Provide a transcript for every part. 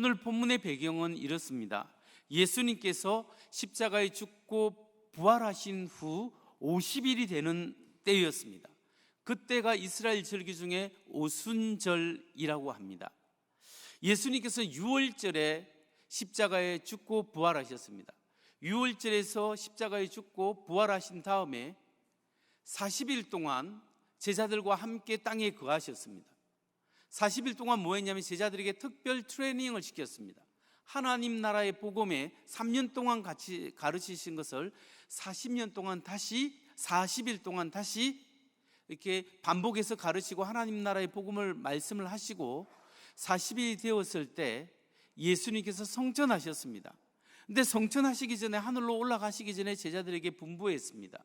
오늘 본문의 배경은 이렇습니다. 예수님께서 십자가에 죽고 부활하신 후 50일이 되는 때였습니다. 그때가 이스라엘 절기 중에 오순절이라고 합니다. 예수님께서 6월절에 십자가에 죽고 부활하셨습니다. 6월절에서 십자가에 죽고 부활하신 다음에 40일 동안 제자들과 함께 땅에 거하셨습니다. 40일 동안 뭐 했냐면 제자들에게 특별 트레이닝을 시켰습니다. 하나님 나라의 복음에 3년 동안 같이 가르치신 것을 40년 동안 다시 40일 동안 다시 이렇게 반복해서 가르치고 하나님 나라의 복음을 말씀을 하시고 40일이 되었을 때 예수님께서 성천하셨습니다. 근데 성천하시기 전에 하늘로 올라가시기 전에 제자들에게 분부했습니다.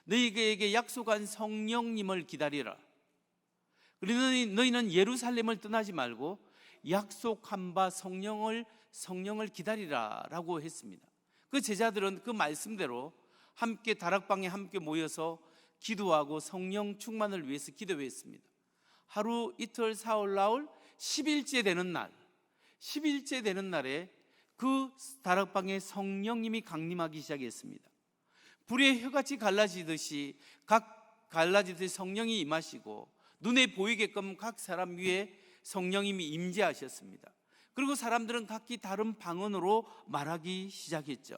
너희에게 약속한 성령님을 기다리라. 그리고 너희는 예루살렘을 떠나지 말고 약속한 바 성령을 기다리라 라고 했습니다. 그 제자들은 그 말씀대로 함께 다락방에 함께 모여서 기도하고 성령 충만을 위해서 기도했습니다. 하루 이틀 사흘 나흘 10일째 되는 날에 그 다락방에 성령님이 강림하기 시작했습니다. 불의 혀같이 갈라지듯이 성령이 임하시고 눈에 보이게끔 각 사람 위에 성령님이 임재하셨습니다. 그리고 사람들은 각기 다른 방언으로 말하기 시작했죠.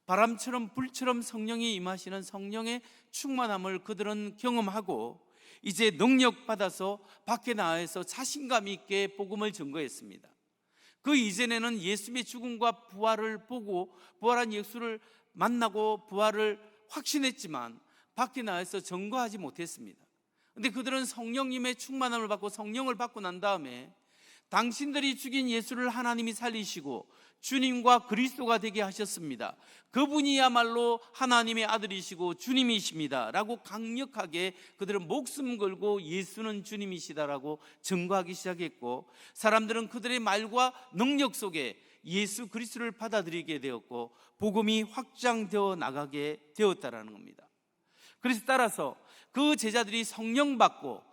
바람처럼 불처럼 성령이 임하시는 성령의 충만함을 그들은 경험하고 이제 능력 받아서 밖에 나와서 자신감 있게 복음을 전거했습니다. 그 이전에는 예수님의 죽음과 부활을 보고 부활한 예수를 만나고 부활을 확신했지만 밖에 나와서 전거하지 못했습니다. 그런데 그들은 성령님의 충만함을 받고 성령을 받고 난 다음에 당신들이 죽인 예수를 하나님이 살리시고 주님과 그리스도가 되게 하셨습니다. 그분이야말로 하나님의 아들이시고 주님이십니다 라고 강력하게 그들은 목숨 걸고 예수는 주님이시다라고 증거하기 시작했고, 사람들은 그들의 말과 능력 속에 예수 그리스도를 받아들이게 되었고 복음이 확장되어 나가게 되었다라는 겁니다. 그래서 따라서 그 제자들이 성령 받고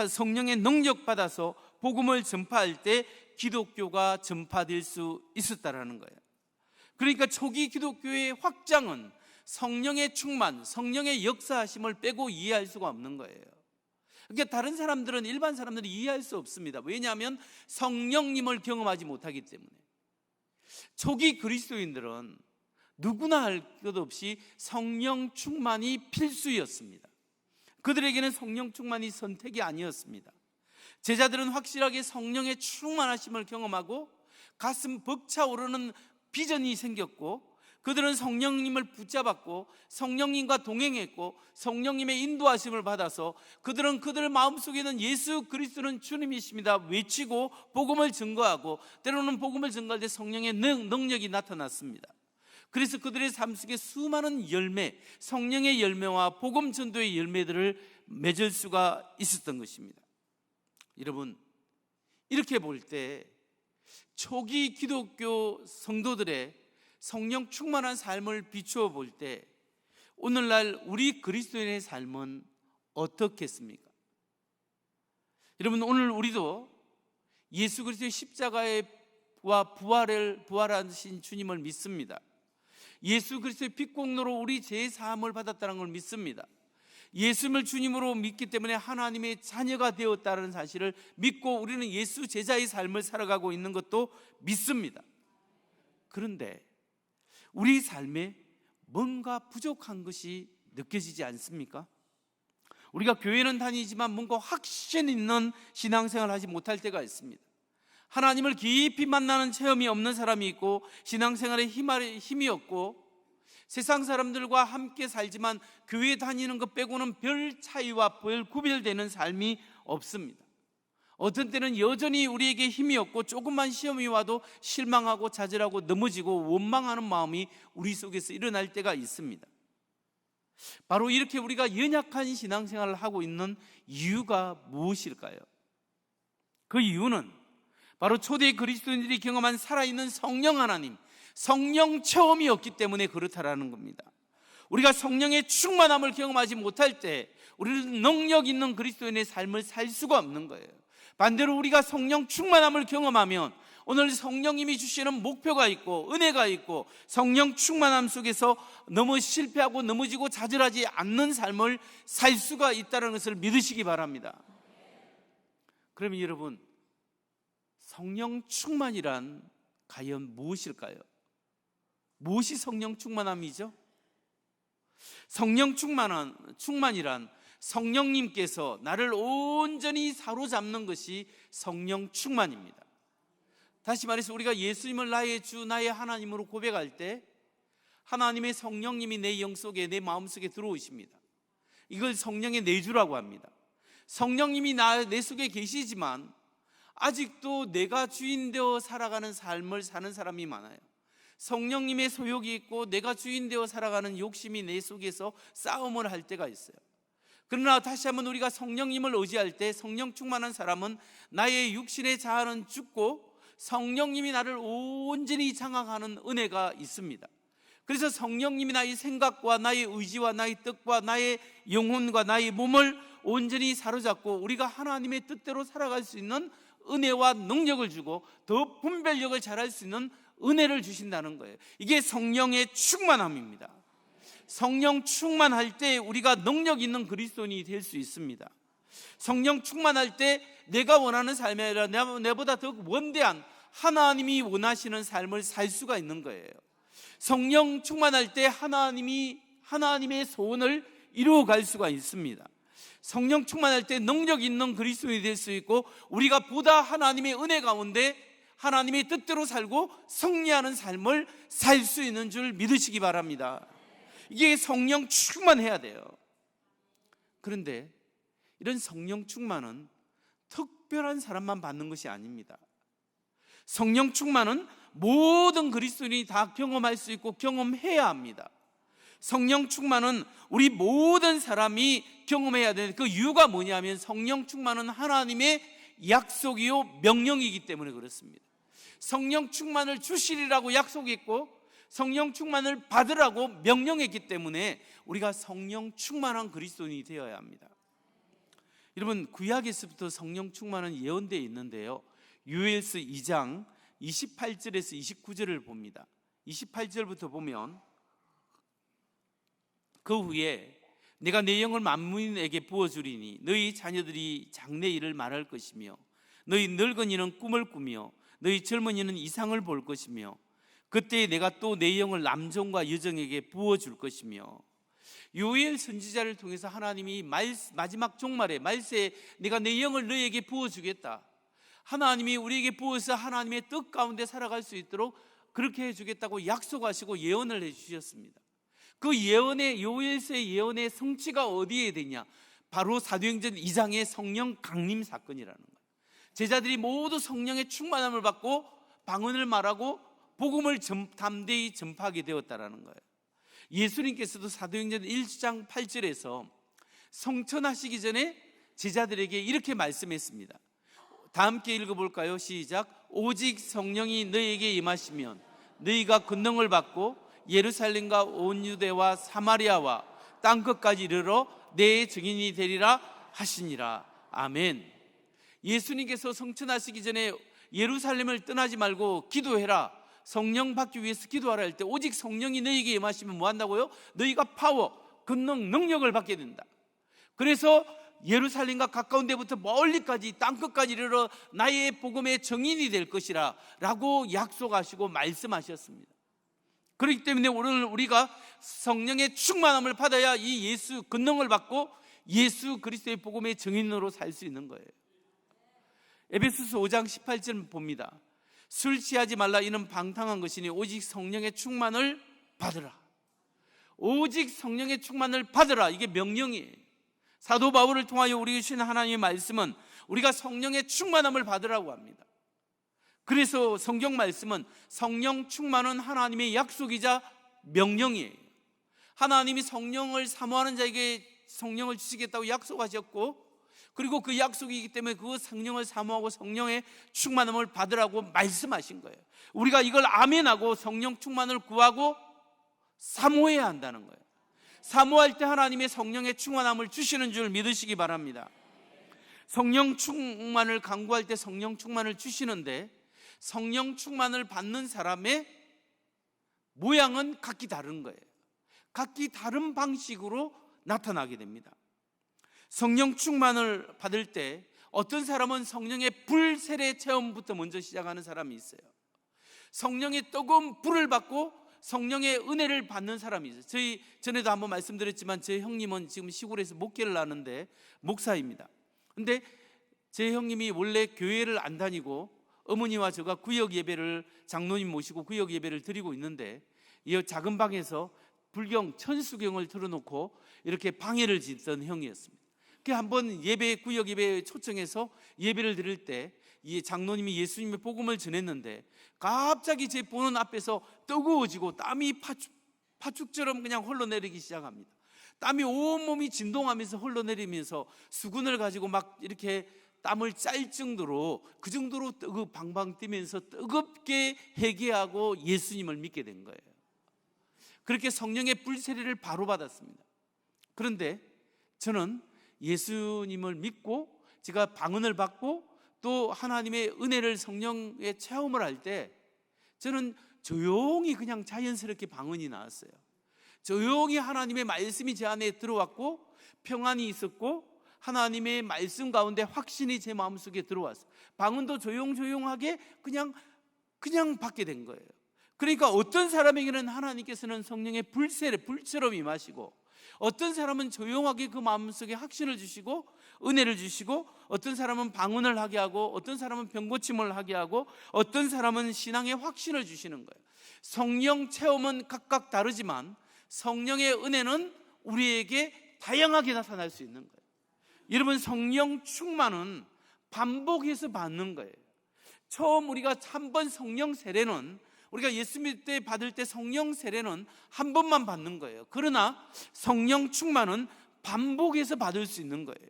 성령의 능력 받아서 복음을 전파할 때 기독교가 전파될 수 있었다라는 거예요. 그러니까 초기 기독교의 확장은 성령의 충만, 성령의 역사하심을 빼고 이해할 수가 없는 거예요. 그러니까 다른 사람들은, 일반 사람들은 이해할 수 없습니다. 왜냐하면 성령님을 경험하지 못하기 때문에. 초기 그리스도인들은 누구나 할 것 없이 성령 충만이 필수였습니다. 그들에게는 성령 충만이 선택이 아니었습니다. 제자들은 확실하게 성령의 충만하심을 경험하고 가슴 벅차오르는 비전이 생겼고, 그들은 성령님을 붙잡았고 성령님과 동행했고 성령님의 인도하심을 받아서 그들은 그들 마음속에는 예수 그리스도는 주님이십니다 외치고 복음을 증거하고, 때로는 복음을 증거할 때 성령의 능력이 나타났습니다. 그래서 그들의 삶 속에 수많은 열매, 성령의 열매와 복음 전도의 열매들을 맺을 수가 있었던 것입니다. 여러분, 이렇게 볼 때 초기 기독교 성도들의 성령 충만한 삶을 비추어 볼 때 오늘날 우리 그리스도인의 삶은 어떻겠습니까? 여러분, 오늘 우리도 예수 그리스도의 십자가와 부활하신 주님을 믿습니다. 예수 그리스도의 핏공로로 우리 죄 사함을 받았다는 걸 믿습니다. 예수님을 주님으로 믿기 때문에 하나님의 자녀가 되었다는 사실을 믿고 우리는 예수 제자의 삶을 살아가고 있는 것도 믿습니다. 그런데 우리 삶에 뭔가 부족한 것이 느껴지지 않습니까? 우리가 교회는 다니지만 뭔가 확신 있는 신앙생활을 하지 못할 때가 있습니다. 하나님을 깊이 만나는 체험이 없는 사람이 있고 신앙생활에 힘이 없고 세상 사람들과 함께 살지만 교회 다니는 것 빼고는 별 차이와 별 구별되는 삶이 없습니다. 어떤 때는 여전히 우리에게 힘이 없고 조금만 시험이 와도 실망하고 좌절하고 넘어지고 원망하는 마음이 우리 속에서 일어날 때가 있습니다. 바로 이렇게 우리가 연약한 신앙생활을 하고 있는 이유가 무엇일까요? 그 이유는 바로 초대 그리스도인들이 경험한 살아있는 성령 하나님, 성령 체험이 없기 때문에 그렇다라는 겁니다. 우리가 성령의 충만함을 경험하지 못할 때 우리는 능력 있는 그리스도인의 삶을 살 수가 없는 거예요. 반대로 우리가 성령 충만함을 경험하면 오늘 성령님이 주시는 목표가 있고 은혜가 있고 성령 충만함 속에서 너무 실패하고 넘어지고 좌절하지 않는 삶을 살 수가 있다는 것을 믿으시기 바랍니다. 그러면 여러분, 성령 충만이란 과연 무엇일까요? 무엇이 성령 충만함이죠? 성령 충만이란 성령님께서 나를 온전히 사로잡는 것이 성령 충만입니다. 다시 말해서 우리가 예수님을 나의 주, 나의 하나님으로 고백할 때 하나님의 성령님이 내 영 속에, 내 마음 속에 들어오십니다. 이걸 성령의 내주라고 합니다. 성령님이 내 속에 계시지만 아직도 내가 주인 되어 살아가는 삶을 사는 사람이 많아요. 성령님의 소욕이 있고 내가 주인 되어 살아가는 욕심이 내 속에서 싸움을 할 때가 있어요. 그러나 다시 한번 우리가 성령님을 의지할 때 성령 충만한 사람은 나의 육신의 자아는 죽고 성령님이 나를 온전히 장악하는 은혜가 있습니다. 그래서 성령님이 나의 생각과 나의 의지와 나의 뜻과 나의 영혼과 나의 몸을 온전히 사로잡고 우리가 하나님의 뜻대로 살아갈 수 있는 은혜와 능력을 주고 더 분별력을 잘할 수 있는 은혜를 주신다는 거예요. 이게 성령의 충만함입니다. 성령 충만할 때 우리가 능력 있는 그리스도인이 될 수 있습니다. 성령 충만할 때 내가 원하는 삶이 아니라 내보다 더 원대한 하나님이 원하시는 삶을 살 수가 있는 거예요. 성령 충만할 때 하나님의 소원을 이루어갈 수가 있습니다. 성령 충만할 때 능력 있는 그리스도인이 될 수 있고 우리가 보다 하나님의 은혜 가운데 하나님의 뜻대로 살고 승리하는 삶을 살 수 있는 줄 믿으시기 바랍니다. 이게 성령 충만해야 돼요. 그런데 이런 성령 충만은 특별한 사람만 받는 것이 아닙니다. 성령 충만은 모든 그리스도인이 다 경험할 수 있고 경험해야 합니다. 성령 충만은 우리 모든 사람이 경험해야 되는 그 이유가 뭐냐면 성령 충만은 하나님의 약속이요 명령이기 때문에 그렇습니다. 성령 충만을 주시리라고 약속했고 성령 충만을 받으라고 명령했기 때문에 우리가 성령 충만한 그리스도인이 되어야 합니다. 여러분, 구약에서부터 성령 충만은 예언되어 있는데요, 요엘서 2장 28절에서 29절을 봅니다. 28절부터 보면 그 후에 내가 내 영을 만민에게 부어주리니 너희 자녀들이 장래 일을 말할 것이며 너희 늙은이는 꿈을 꾸며 너희 젊은이는 이상을 볼 것이며 그때 내가 또 내 영을 남종과 여종에게 부어줄 것이며. 요엘 선지자를 통해서 하나님이 마지막 종말에 말세에 내가 내 영을 너희에게 부어주겠다, 하나님이 우리에게 부어서 하나님의 뜻 가운데 살아갈 수 있도록 그렇게 해주겠다고 약속하시고 예언을 해주셨습니다. 그 예언의, 요엘서의 예언의 성취가 어디에 되냐? 바로 사도행전 2장의 성령 강림 사건이라는 거예요. 제자들이 모두 성령의 충만함을 받고 방언을 말하고 복음을 담대히 전파하게 되었다는 거예요. 예수님께서도 사도행전 1장 8절에서 성천하시기 전에 제자들에게 이렇게 말씀했습니다. 다 함께 읽어볼까요? 시작. 오직 성령이 너희에게 임하시면 너희가 권능을 받고 예루살렘과 온 유대와 사마리아와 땅끝까지 이르러 내 증인이 되리라 하시니라. 아멘. 예수님께서 성천하시기 전에 예루살렘을 떠나지 말고 기도해라, 성령 받기 위해서 기도하라 할 때 오직 성령이 너희에게 임하시면 뭐 한다고요? 너희가 파워, 권능, 능력을 받게 된다. 그래서 예루살렘과 가까운 데부터 멀리까지 땅끝까지 이르러 나의 복음의 증인이 될 것이라 라고 약속하시고 말씀하셨습니다. 그렇기 때문에 오늘 우리가 성령의 충만함을 받아야 이 예수 권능을 받고 예수 그리스도의 복음의 증인으로 살 수 있는 거예요. 에베소서 5장 18절 봅니다. 술 취하지 말라, 이는 방탕한 것이니 오직 성령의 충만을 받으라. 오직 성령의 충만을 받으라, 이게 명령이에요. 사도 바울을 통하여 우리에게 주신 하나님의 말씀은 우리가 성령의 충만함을 받으라고 합니다. 그래서 성경 말씀은 성령 충만은 하나님의 약속이자 명령이에요. 하나님이 성령을 사모하는 자에게 성령을 주시겠다고 약속하셨고, 그리고 그 약속이기 때문에 그 성령을 사모하고 성령의 충만함을 받으라고 말씀하신 거예요. 우리가 이걸 아멘하고 성령 충만을 구하고 사모해야 한다는 거예요. 사모할 때 하나님의 성령의 충만함을 주시는 줄 믿으시기 바랍니다. 성령 충만을 간구할 때 성령 충만을 주시는데 성령 충만을 받는 사람의 모양은 각기 다른 거예요. 각기 다른 방식으로 나타나게 됩니다. 성령 충만을 받을 때 어떤 사람은 성령의 불 세례 체험부터 먼저 시작하는 사람이 있어요. 성령의 뜨거운 불을 받고 성령의 은혜를 받는 사람이 있어요. 저희 전에도 한번 말씀드렸지만 제 형님은 지금 시골에서 목회를 하는데 목사입니다. 근데 제 형님이 원래 교회를 안 다니고 어머니와 저가 구역 예배를, 장로님 모시고 구역 예배를 드리고 있는데 이 작은 방에서 불경 천수경을 틀어놓고 이렇게 방해를 짓던 형이었습니다. 그 한번 구역 예배에 초청해서 예배를 드릴 때 이 장로님이 예수님의 복음을 전했는데 갑자기 제 보는 앞에서 뜨거워지고 땀이 파죽처럼 그냥 흘러내리기 시작합니다. 땀이 온몸이 진동하면서 흘러내리면서 수건을 가지고 막 이렇게 땀을 짤 정도로, 그 정도로 방방 뛰면서 뜨겁게 회개하고 예수님을 믿게 된 거예요. 그렇게 성령의 불세례를 바로 받았습니다. 그런데 저는 예수님을 믿고 제가 방언을 받고 또 하나님의 은혜를, 성령의 체험을 할 때 저는 조용히 그냥 자연스럽게 방언이 나왔어요. 조용히 하나님의 말씀이 제 안에 들어왔고 평안이 있었고 하나님의 말씀 가운데 확신이 제 마음속에 들어왔어요. 방언도 조용조용하게 그냥 받게 된 거예요. 그러니까 어떤 사람에게는 하나님께서는 성령의 불처럼 임하시고, 어떤 사람은 조용하게 그 마음속에 확신을 주시고 은혜를 주시고, 어떤 사람은 방언을 하게 하고, 어떤 사람은 병고침을 하게 하고, 어떤 사람은 신앙의 확신을 주시는 거예요. 성령 체험은 각각 다르지만 성령의 은혜는 우리에게 다양하게 나타날 수 있는 거예요. 여러분, 성령 충만은 반복해서 받는 거예요. 처음 우리가 한 번 성령 세례는, 우리가 예수 믿을 때 받을 때 성령 세례는 한 번만 받는 거예요. 그러나 성령 충만은 반복해서 받을 수 있는 거예요.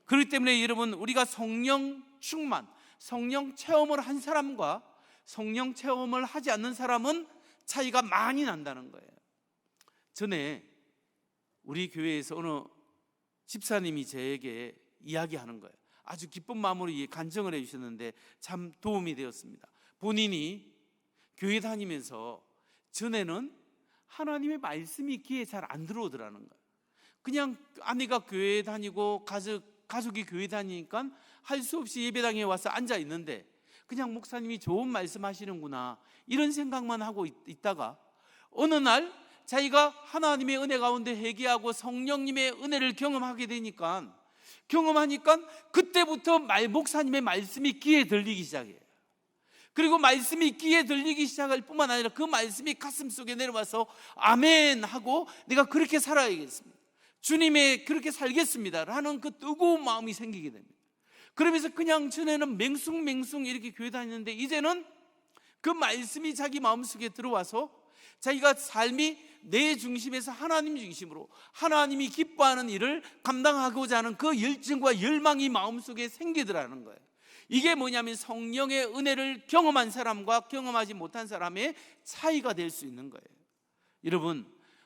그렇기 때문에 여러분, 우리가 성령 충만, 성령 체험을 한 사람과 성령 체험을 하지 않는 사람은 차이가 많이 난다는 거예요. 전에 우리 교회에서 어느 집사님이 저에게 이야기하는 거예요. 아주 기쁜 마음으로 간증을 해주셨는데 참 도움이 되었습니다. 본인이 교회 다니면서 전에는 하나님의 말씀이 귀에 잘 안 들어오더라는 거예요. 그냥 아내가 교회 다니고 가족이 교회 다니니까 할 수 없이 예배당에 와서 앉아 있는데 그냥 목사님이 좋은 말씀 하시는구나 이런 생각만 하고 있다가 어느 날 자기가 하나님의 은혜 가운데 회개하고 성령님의 은혜를 경험하니까 그때부터 목사님의 말씀이 귀에 들리기 시작해요. 그리고 말씀이 귀에 들리기 시작할 뿐만 아니라 그 말씀이 가슴 속에 내려와서 아멘 하고 내가 그렇게 살아야겠습니다, 주님의 그렇게 살겠습니다 라는 그 뜨거운 마음이 생기게 됩니다. 그러면서 그냥 전에는 맹숭맹숭 이렇게 교회 다니는데 이제는 그 말씀이 자기 마음속에 들어와서 자기가 삶이 내 중심에서 하나님 중심으로 하나님이 기뻐하는 일을 감당하고자 하는 그 열정과 열망이 마음속에 생기더라는 거예요. 이게 뭐냐면 성령의 은혜를 경험한 사람과 경험하지 못한 사람의 차이가 될 수 있는 거예요. 여러분,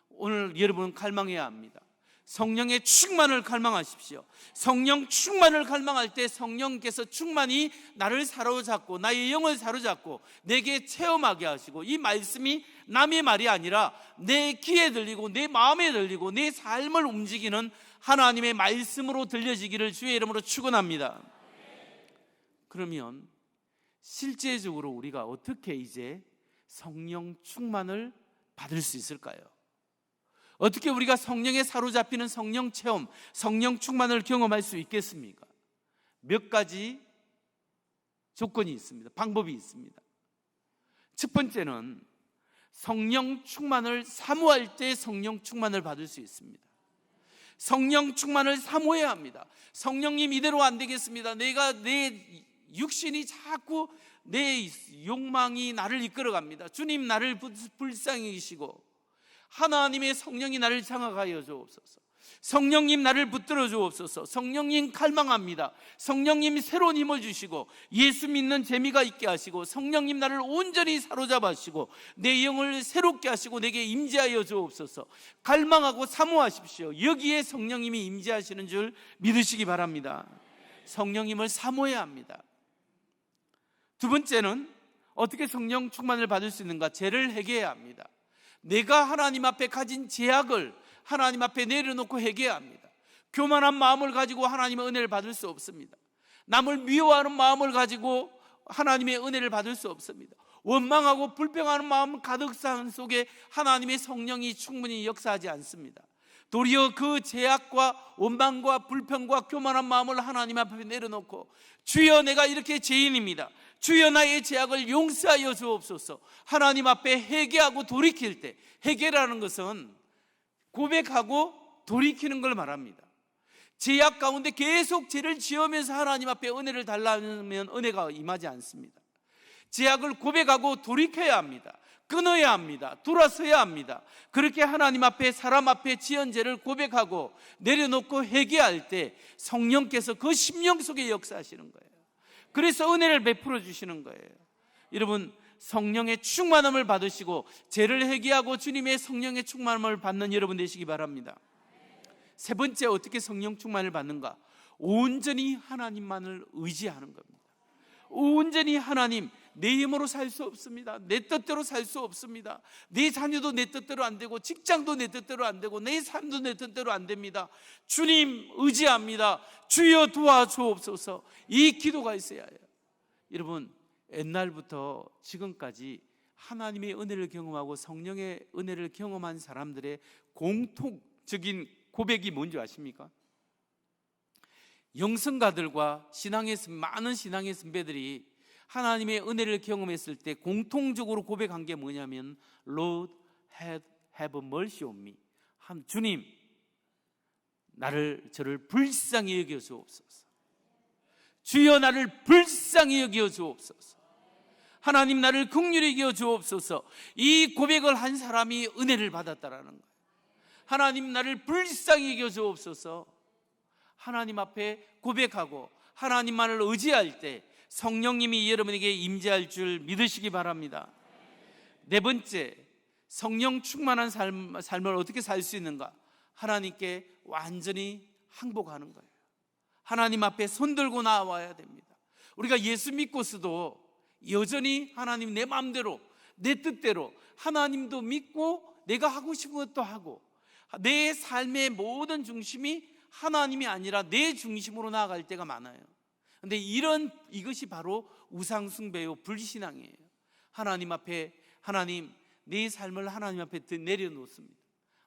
오늘 여러분은 갈망해야 합니다. 성령의 충만을 갈망하십시오. 성령 충만을 갈망할 때 성령께서 충만히 나를 사로잡고 나의 영을 사로잡고 내게 체험하게 하시고, 이 말씀이 남의 말이 아니라 내 귀에 들리고 내 마음에 들리고 내 삶을 움직이는 하나님의 말씀으로 들려지기를 주의 이름으로 축원합니다. 그러면 실제적으로 우리가 어떻게 이제 성령 충만을 받을 수 있을까요? 어떻게 우리가 성령에 사로잡히는 성령 체험, 성령 충만을 경험할 수 있겠습니까? 몇 가지 조건이 있습니다. 방법이 있습니다. 첫 번째는 성령 충만을 사모할 때 성령 충만을 받을 수 있습니다. 성령 충만을 사모해야 합니다. 성령님, 이대로 안 되겠습니다. 내 육신이 자꾸 내 욕망이 나를 이끌어갑니다. 주님, 나를 불쌍히 여기시고 하나님의 성령이 나를 장악하여 주옵소서. 성령님, 나를 붙들어 주옵소서. 성령님, 갈망합니다. 성령님, 새로운 힘을 주시고 예수 믿는 재미가 있게 하시고 성령님, 나를 온전히 사로잡으시고 내 영을 새롭게 하시고 내게 임재하여 주옵소서. 갈망하고 사모하십시오. 여기에 성령님이 임재하시는 줄 믿으시기 바랍니다. 성령님을 사모해야 합니다. 두 번째는 어떻게 성령 충만을 받을 수 있는가? 죄를 회개해야 합니다. 내가 하나님 앞에 가진 죄악을 하나님 앞에 내려놓고 회개해야 합니다. 교만한 마음을 가지고 하나님의 은혜를 받을 수 없습니다. 남을 미워하는 마음을 가지고 하나님의 은혜를 받을 수 없습니다. 원망하고 불평하는 마음 가득 산 속에 하나님의 성령이 충분히 역사하지 않습니다. 도리어 그 죄악과 원망과 불평과 교만한 마음을 하나님 앞에 내려놓고 주여 내가 이렇게 죄인입니다. 주여 나의 죄악을 용서하여 주옵소서. 하나님 앞에 회개하고 돌이킬 때, 회개라는 것은 고백하고 돌이키는 걸 말합니다. 죄악 가운데 계속 죄를 지으면서 하나님 앞에 은혜를 달라면 은혜가 임하지 않습니다. 죄악을 고백하고 돌이켜야 합니다. 끊어야 합니다. 돌아서야 합니다. 그렇게 하나님 앞에 사람 앞에 지은 죄를 고백하고 내려놓고 회개할 때 성령께서 그 심령 속에 역사하시는 거예요. 그래서 은혜를 베풀어 주시는 거예요. 여러분, 성령의 충만함을 받으시고 죄를 회개하고 주님의 성령의 충만함을 받는 여러분 되시기 바랍니다. 세 번째, 어떻게 성령 충만을 받는가? 온전히 하나님만을 의지하는 겁니다. 온전히 하나님, 내 힘으로 살 수 없습니다. 내 뜻대로 살 수 없습니다. 내 자녀도 내 뜻대로 안 되고, 직장도 내 뜻대로 안 되고, 내 삶도 내 뜻대로 안 됩니다. 주님 의지합니다. 주여 도와주옵소서. 이 기도가 있어야 해요. 여러분, 옛날부터 지금까지 하나님의 은혜를 경험하고 성령의 은혜를 경험한 사람들의 공통적인 고백이 뭔지 아십니까? 영성가들과 많은 신앙의 선배들이 하나님의 은혜를 경험했을 때 공통적으로 고백한 게 뭐냐면 Lord have mercy on me. 주님, 저를 불쌍히 여겨 주옵소서. 주여 나를 불쌍히 여겨 주옵소서. 하나님 나를 긍휼히 여겨 주옵소서. 이 고백을 한 사람이 은혜를 받았다라는 거예요. 하나님 나를 불쌍히 여겨 주옵소서. 하나님 앞에 고백하고 하나님만을 의지할 때 성령님이 여러분에게 임재할 줄 믿으시기 바랍니다. 네 번째, 성령 충만한 삶을 어떻게 살 수 있는가? 하나님께 완전히 항복하는 거예요. 하나님 앞에 손들고 나와야 됩니다. 우리가 예수 믿고서도 여전히 하나님 내 마음대로 내 뜻대로 하나님도 믿고 내가 하고 싶은 것도 하고 내 삶의 모든 중심이 하나님이 아니라 내 중심으로 나아갈 때가 많아요. 그런데 이것이 바로 우상숭배요, 불신앙이에요. 하나님 내 삶을 하나님 앞에 내려놓습니다.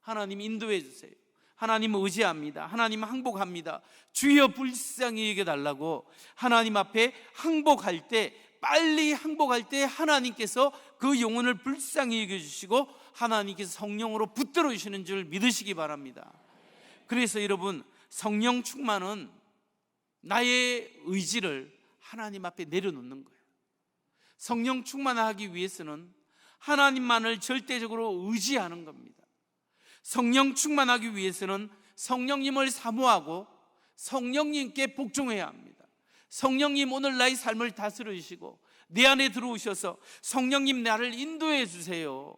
하나님 인도해 주세요. 하나님 의지합니다. 하나님 항복합니다. 주여 불쌍히 여겨달라고 하나님 앞에 항복할 때, 빨리 항복할 때 하나님께서 그 영혼을 불쌍히 여겨주시고 하나님께서 성령으로 붙들어 주시는 줄 믿으시기 바랍니다. 그래서 여러분, 성령 충만은 나의 의지를 하나님 앞에 내려놓는 거예요. 성령 충만하기 위해서는 하나님만을 절대적으로 의지하는 겁니다. 성령 충만하기 위해서는 성령님을 사모하고 성령님께 복종해야 합니다. 성령님 오늘 나의 삶을 다스려 주시고 내 안에 들어오셔서 성령님 나를 인도해 주세요.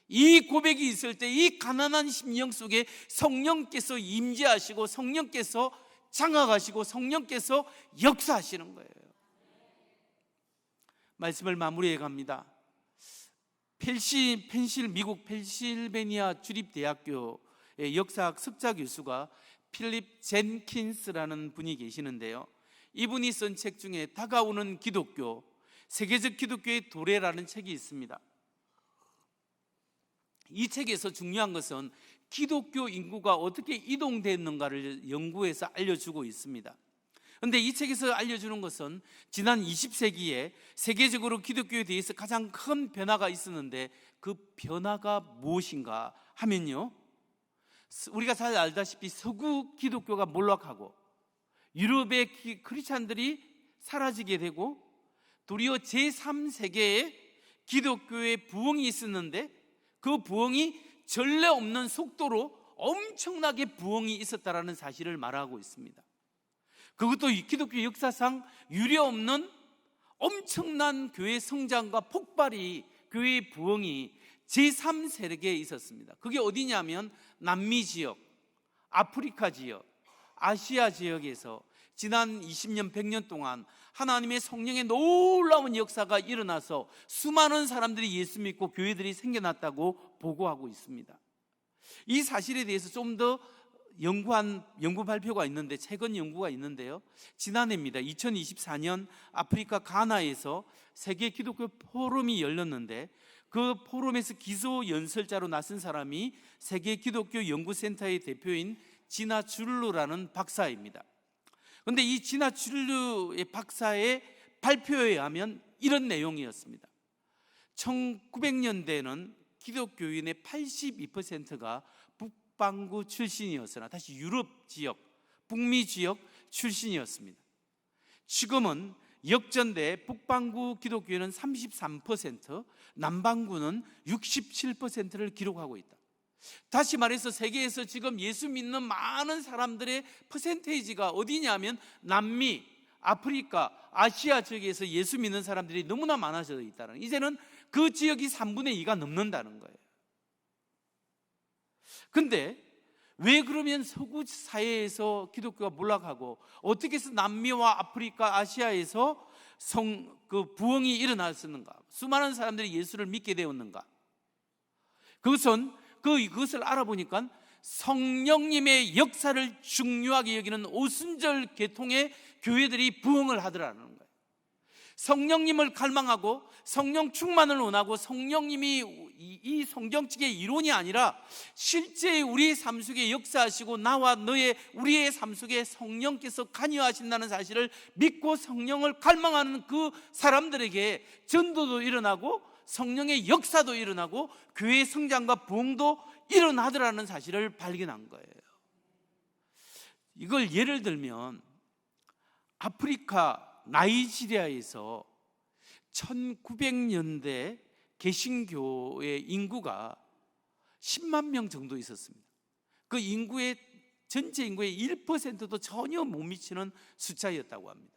이 고백이 있을 때 이 가난한 심령 속에 성령께서 임재하시고 성령께서 장악하시고 성령께서 역사하시는 거예요. 말씀을 마무리해 갑니다. 미국 펜실베니아 주립대학교의 역사학 석좌 교수가 필립 젠킨스라는 분이 계시는데요, 이분이 쓴 책 중에 다가오는 기독교, 세계적 기독교의 도래라는 책이 있습니다. 이 책에서 중요한 것은 기독교 인구가 어떻게 이동됐는가를 연구해서 알려주고 있습니다. 그런데 이 책에서 알려주는 것은 지난 20세기에 세계적으로 기독교에 대해서 가장 큰 변화가 있었는데 그 변화가 무엇인가 하면요, 우리가 잘 알다시피 서구 기독교가 몰락하고 유럽의 크리스찬들이 사라지게 되고 도리어 제3세계에 기독교의 부흥이 있었는데 그 부흥이 전례 없는 속도로 엄청나게 부흥이 있었다라는 사실을 말하고 있습니다. 그것도 기독교 역사상 유례없는 엄청난 교회 성장과 폭발이, 교회의 부흥이 제3세계에 있었습니다. 그게 어디냐면 남미 지역, 아프리카 지역, 아시아 지역에서 지난 20년, 100년 동안 하나님의 성령의 놀라운 역사가 일어나서 수많은 사람들이 예수 믿고 교회들이 생겨났다고 보고하고 있습니다. 이 사실에 대해서 좀 더 연구 발표가 있는데, 최근 연구가 있는데요, 지난해입니다. 2024년 아프리카 가나에서 세계 기독교 포럼이 열렸는데, 그 포럼에서 기소 연설자로 나선 사람이 세계 기독교 연구센터의 대표인 지나 줄루라는 박사입니다. 그런데 이 지나 줄루의 박사의 발표에 의하면 이런 내용이었습니다. 1900년대에는 기독교인의 82%가 북반구 출신이었으나, 다시 유럽 지역, 북미 지역 출신이었습니다. 지금은 역전돼 북반구 기독교인은 33%, 남반구는 67%를 기록하고 있다. 다시 말해서 세계에서 지금 예수 믿는 많은 사람들의 퍼센테이지가 어디냐면 남미, 아프리카, 아시아 지역에서 예수 믿는 사람들이 너무나 많아져 있다는, 이제는 그 지역이 3분의 2가 넘는다는 거예요. 근데 왜 그러면 서구 사회에서 기독교가 몰락하고 어떻게 해서 남미와 아프리카, 아시아에서 부흥이 일어났었는가? 수많은 사람들이 예수를 믿게 되었는가? 그것을 알아보니까 성령님의 역사를 중요하게 여기는 오순절 계통의 교회들이 부흥을 하더라는 거예요. 성령님을 갈망하고 성령 충만을 원하고, 성령님이 이 성경책의 이론이 아니라 실제 우리의 삶 속에 역사하시고 나와 우리의 삶 속에 성령께서 관여하신다는 사실을 믿고 성령을 갈망하는 그 사람들에게 전도도 일어나고 성령의 역사도 일어나고 교회의 성장과 부흥도 일어나더라는 사실을 발견한 거예요. 이걸 예를 들면 아프리카 나이지리아에서 1900년대 개신교의 인구가 10만 명 정도 있었습니다. 그 전체 인구의 1%도 전혀 못 미치는 숫자였다고 합니다.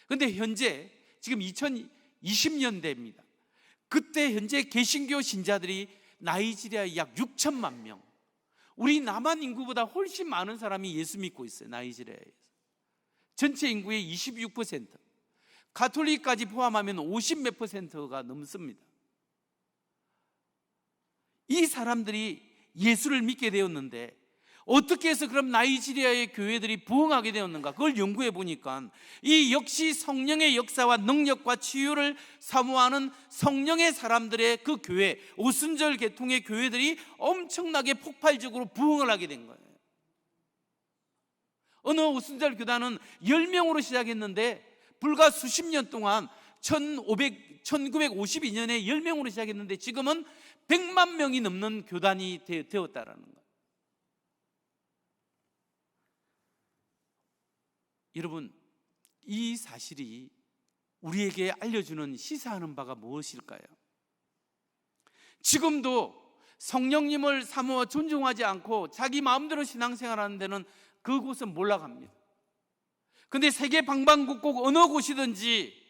그런데 현재 지금 2020년대입니다. 그때 현재 개신교 신자들이 나이지리아에 약 6천만 명, 우리 남한 인구보다 훨씬 많은 사람이 예수 믿고 있어요. 나이지리아에서 전체 인구의 26%, 가톨릭까지 포함하면 50몇 %가 넘습니다. 이 사람들이 예수를 믿게 되었는데 어떻게 해서 그럼 나이지리아의 교회들이 부흥하게 되었는가? 그걸 연구해 보니까 이 역시 성령의 역사와 능력과 치유를 사모하는 성령의 사람들의 그 교회, 오순절 계통의 교회들이 엄청나게 폭발적으로 부흥을 하게 된 거예요. 어느 오순절 교단은 10명으로 시작했는데 불과 수십 년 동안 1952년에 10명으로 시작했는데 지금은 100만 명이 넘는 교단이 되었다라는 거예요. 여러분, 이 사실이 우리에게 알려주는 시사하는 바가 무엇일까요? 지금도 성령님을 사모하 존중하지 않고 자기 마음대로 신앙생활하는 데는 그곳은 몰락합니다. 근데 세계 방방곡곡 어느 곳이든지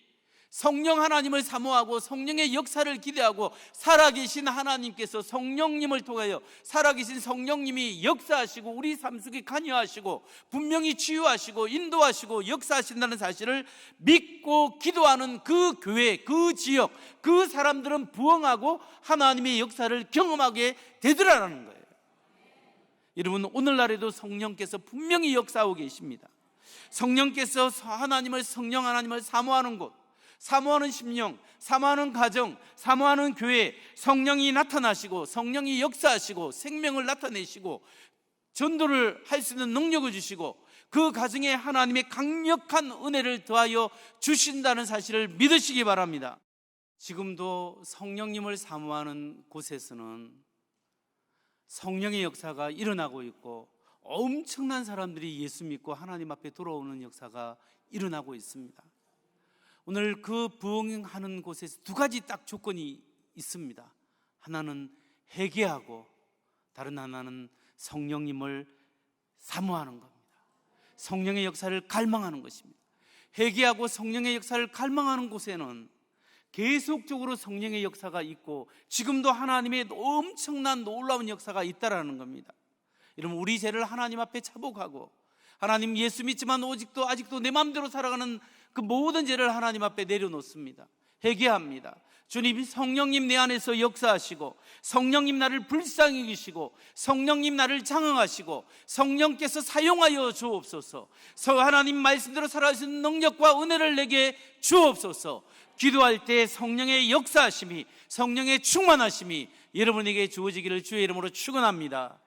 성령 하나님을 사모하고 성령의 역사를 기대하고 살아계신 하나님께서 성령님을 통하여 살아계신 성령님이 역사하시고 우리 삶 속에 관여하시고 분명히 치유하시고 인도하시고 역사하신다는 사실을 믿고 기도하는 그 교회, 그 지역, 그 사람들은 부흥하고 하나님의 역사를 경험하게 되더라라는 거예요. 여러분, 오늘날에도 성령께서 분명히 역사하고 계십니다. 성령께서 성령 하나님을 사모하는 곳, 사모하는 심령, 사모하는 가정, 사모하는 교회, 성령이 나타나시고 성령이 역사하시고 생명을 나타내시고 전도를 할 수 있는 능력을 주시고 그 가정에 하나님의 강력한 은혜를 더하여 주신다는 사실을 믿으시기 바랍니다. 지금도 성령님을 사모하는 곳에서는 성령의 역사가 일어나고 있고 엄청난 사람들이 예수 믿고 하나님 앞에 돌아오는 역사가 일어나고 있습니다. 오늘 그 부흥하는 곳에서 두 가지 딱 조건이 있습니다. 하나는 회개하고 다른 하나는 성령님을 사모하는 겁니다. 성령의 역사를 갈망하는 것입니다. 회개하고 성령의 역사를 갈망하는 곳에는 계속적으로 성령의 역사가 있고 지금도 하나님의 엄청난 놀라운 역사가 있다라는 겁니다. 여러분, 우리 죄를 하나님 앞에 차복하고 하나님, 예수 믿지만 아직도 내 마음대로 살아가는 그 모든 죄를 하나님 앞에 내려놓습니다. 회개합니다. 주님, 성령님 내 안에서 역사하시고, 성령님 나를 불쌍히 여기시고, 성령님 나를 장응하시고, 성령께서 사용하여 주옵소서. 하나님 말씀대로 살아가시는 능력과 은혜를 내게 주옵소서. 기도할 때 성령의 역사하심이, 성령의 충만하심이 여러분에게 주어지기를 주의 이름으로 축원합니다.